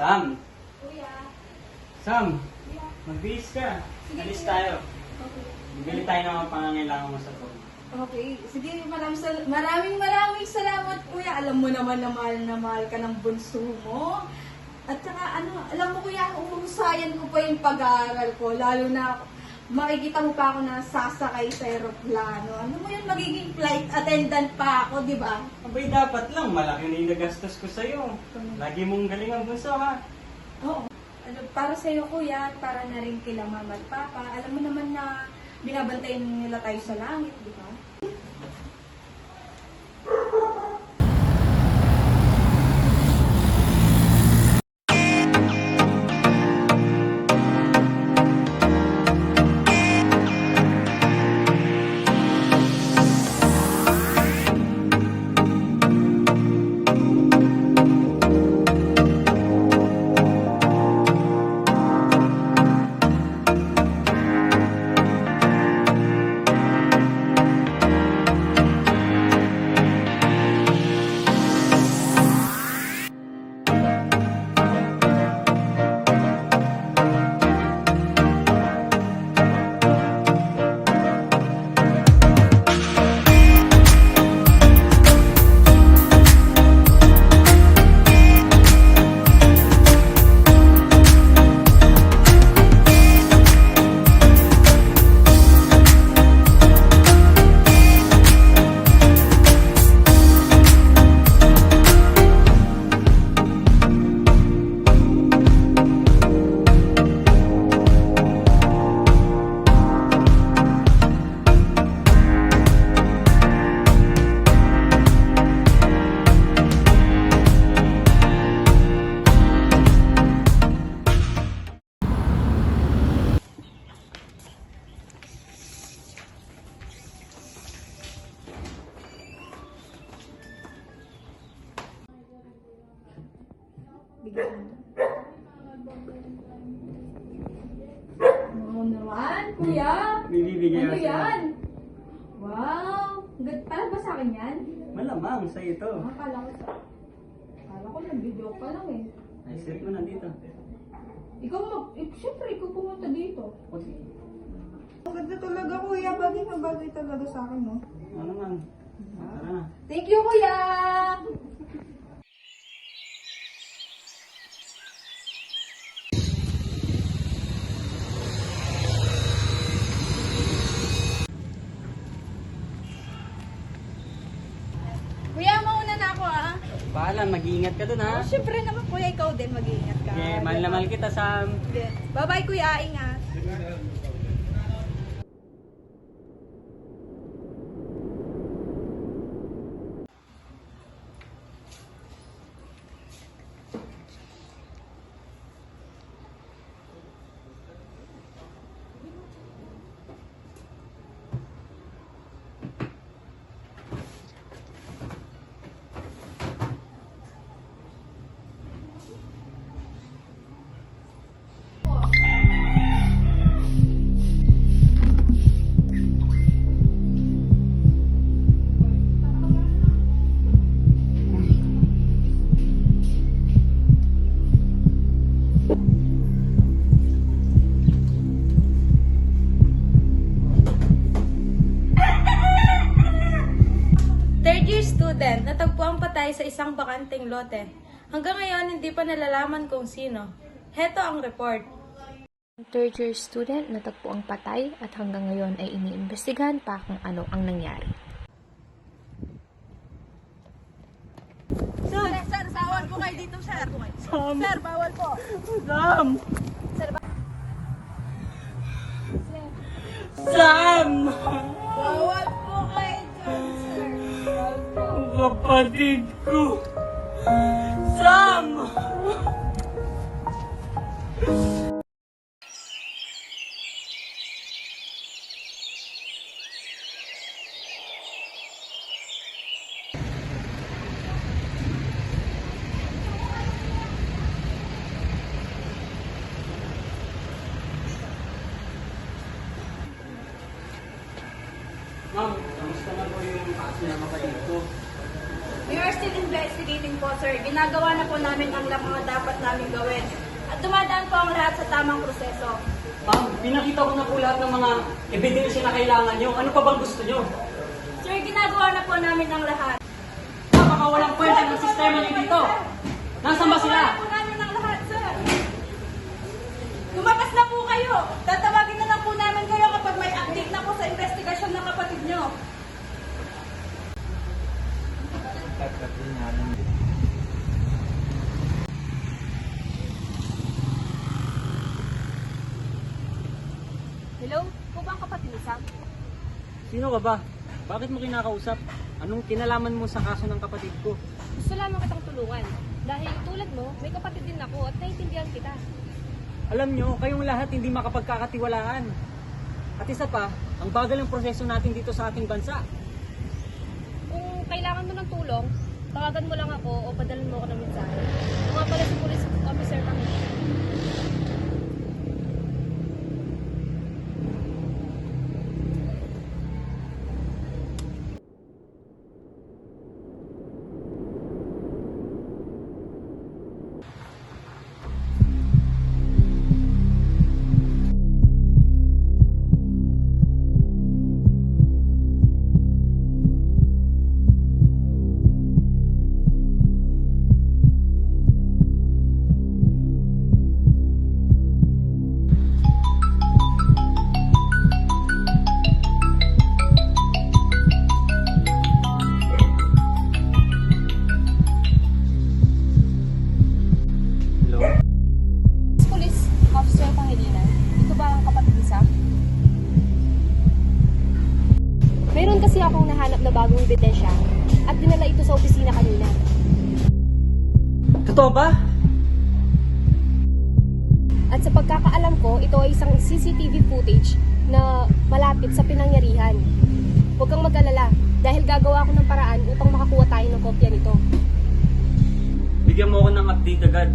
Sam! Kuya. Sam! Kuya. Magbihis ka. Sige, Alis kuya. tayo. Okay. Bibili tayo ng mga pangangailangan mo sa phone. Okay. Sige, maraming salamat, kuya. Alam mo naman na mahal ka ng bunso mo. At saka, alam mo, kuya, umusayan ko pa yung pag-aaral ko. Lalo na, makikita mo pa ako na sasakay sa aeroplano. Ano mo yun, magiging flight attendant pa ako, di ba? Abay, dapat lang. Malaki na yung nagastos ko sa'yo. Lagi mong galing ang bunso, ha? Oo. Para sa'yo, kuya, at para na rin kila mama at papa. Alam mo naman na binabantayan nila tayo sa langit, di ba? Bigyan mo. Oo naman, kuya. Bibigyan Ano ko sa'yo. yan? Wow. Para ba sa akin yan? Malamang sa'yo ito. Akala ko nag-video pa lang eh. Ay, set mo na dito. Siyempre, ikaw pumunta dito. O, sige. Ang ganda talaga, kuya. Bagay na bagay talaga sa akin, no? Ano naman? Tara na. Thank you, kuya! Kuya, mauna na ako, ah. Paalam, mag-iingat ka dun, ha? Oh, syempre naman, kuya, ikaw din mag-iingat ka. Okay, mahal na mahal kita, Sam. Bye-bye, kuya. Ingat. Third-year student, natagpuan patay sa isang bakanteng lote. Hanggang ngayon, hindi pa nalalaman kung sino. Heto ang report. Third-year student natagpuang patay at hanggang ngayon ay iniimbestigahan pa kung ano ang nangyari. Sir, bawal po kayo dito, sir. Sir, bawal po. Sam! Sam! Bawal po kayo dyan, sir. Kapatid ko! Sam! Ma'am, kamusta na po yung sinama kayo ko? We are still investigating po, sir. Ginagawa na po namin ang mga dapat namin gawin. At dumadaan po ang lahat sa tamang proseso. Ma'am, pinakita ko na po lahat ng mga ebidensya na kailangan nyo. Ano pa bang gusto nyo? Sir, ginagawa na po namin ang lahat. Napakawalang kwenta ng sistema nyo dito. Nasaan ba sila? Ginagawa na po namin ang lahat, sir. Lumabas na po kayo. Tatawagin na lang po namin kayo kapag may update na po sa investigasyon ng kapatid nyo. Hello? Ikaw ba ang kapatid ni Sam? Sino ka ba? Bakit mo kinakausap? Anong kinalaman mo sa kaso ng kapatid ko? Gusto lamang kitang tulungan. Dahil tulad mo, may kapatid din ako at naiintindihan kita. Alam nyo, kayong lahat hindi makapagkakatiwalaan. At isa pa, ang bagal ng proseso natin dito sa ating bansa. Kung kailangan mo ng tulong, tawagan mo lang ako o padalan mo ako ng mensahe. Kung nga pala si Police Officer Pangilinan. Hello? Police Officer Pangilinan, ito ba ang kapatid ni Sam? Mayroon kasi akong nahanap na bagong ebidensya at dinala ito sa opisina kanina. Totoo ba? At sa pagkakaalam ko, ito ay isang CCTV footage na malapit sa pinangyarihan. Huwag kang mag-alala dahil gagawa ko ng paraan upang makakuha tayo ng kopya nito. Bigyan mo ako ng update agad.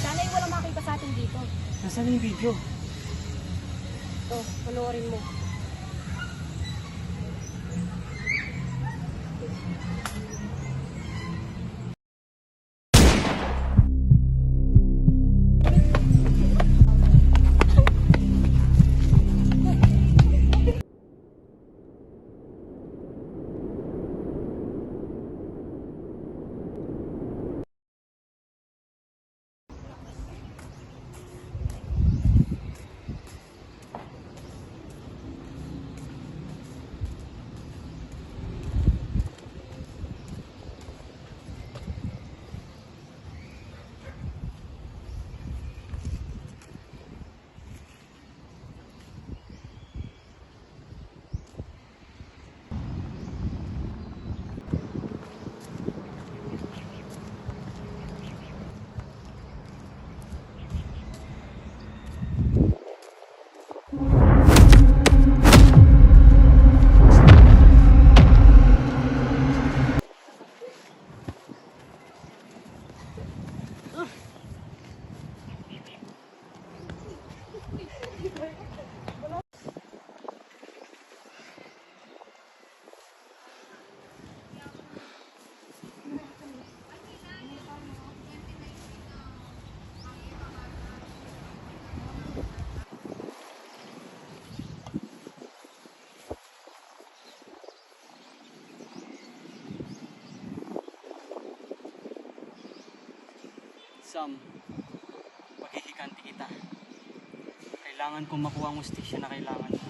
Sana'y walang makita sa atin dito. Nasaan yung video? Ito, panoorin mo. Sam, paghihiganti kita. Kailangan kong makuha ang hustisya na kailangan ko.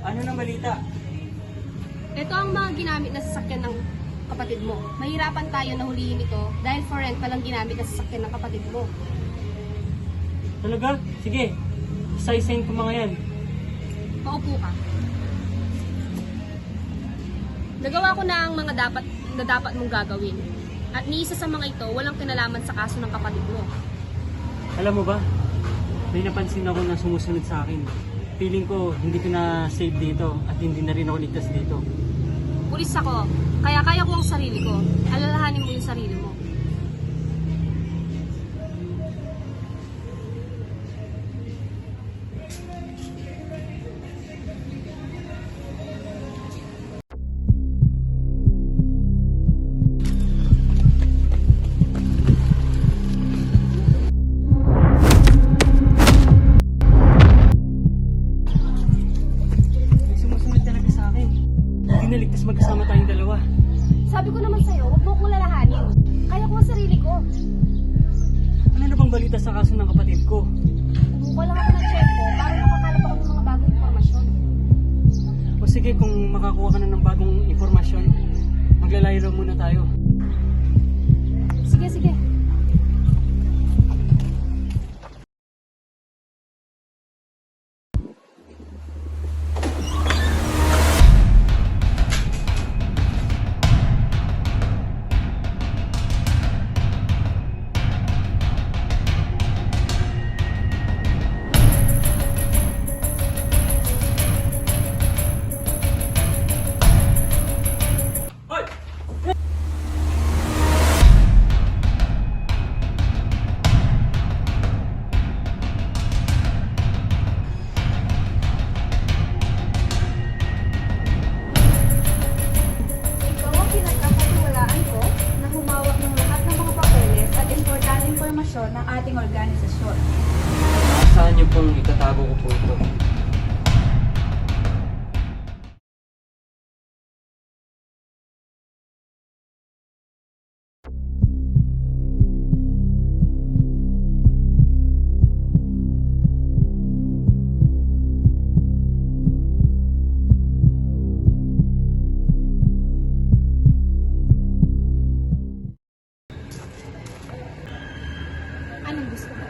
Ano na balita? Ito ang mga ginamit na sasakyan ng kapatid mo. Mahirapan tayo na hulihin ito dahil for rent palang ginamit na sasakyan ng kapatid mo. Talaga? Sige, isa-isayin ko mga yan. Paupo ka. Nagawa ko na ang mga dapat mong gagawin. At ni isa sa mga ito, walang kinalaman sa kaso ng kapatid mo. Alam mo ba, may napansin ako na sumusunod sa akin. Feeling ko hindi ko na safe dito at hindi na rin ako ligtas dito. Pulis ako, kaya kaya ko ang sarili ko. Alalahanin mo yung sarili mo. May sumusunod talaga sa akin. Hindi na ligtas magkasama tayong dalawa. Sabi ko naman sa'yo, huwag mo akong lalahanin. Kaya ko ang sarili ko. Ano na bang balita sa kaso ng kapatid ko? Kumuha lang ako ng check ko para makakalap ako ng mga bagong impormasyon. O sige, kung makakuha ka na ng bagong impormasyon, maglalaylo muna tayo. Sige, sige. Hoy! Ikaw ang pinagkakatiwalaan ko na humawak ng lahat ng mga papeles at importanteng impormasyon ng ating organisasyon. Saan niyo pong itatago ko po ito? Anong gusto mo?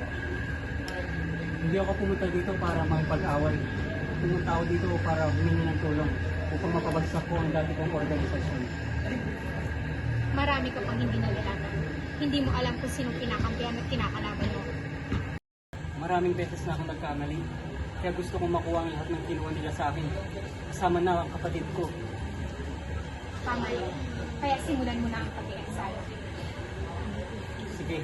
Hindi ako pumunta dito para makipag-away. Pumunta ako dito para humingi ng tulong upang mapabagsak ko ang dati kong organisasyon. Marami ka pang hindi nalalaman. Hindi mo alam kung sinong kinakampihan at kinakalaban mo. Maraming beses na ako nagkamali. Kaya gusto kong makuha ang lahat ng kinuha nila sa akin. Kasama na ang kapatid ko. Tama yun. Kaya simulan mo na ang pag-iinsaya. Sige.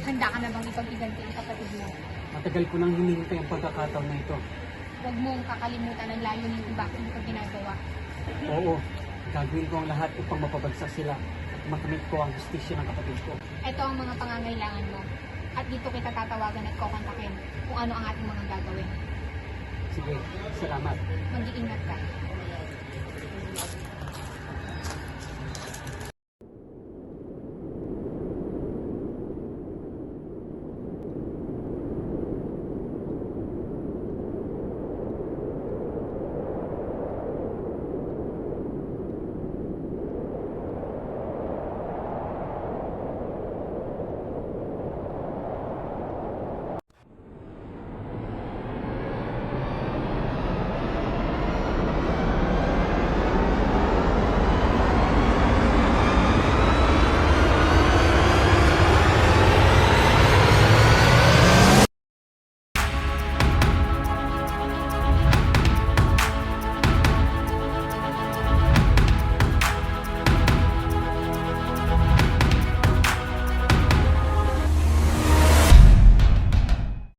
Handa ka na bang ipag-iganti ang kapatid mo? Matagal ko nang hinihintay ang pagkakataon na ito. Huwag mong kakalimutan ang layunin kung bakit mo ito ginagawa. Oo, gagawin ko ang lahat upang mapabagsak sila at makamit ko ang justisya ng kapatid ko. Ito ang mga pangangailangan mo. At dito kita tatawagan at kukontakin kung ano ang ating mga gagawin. Sige, salamat. Mag-iingat ka.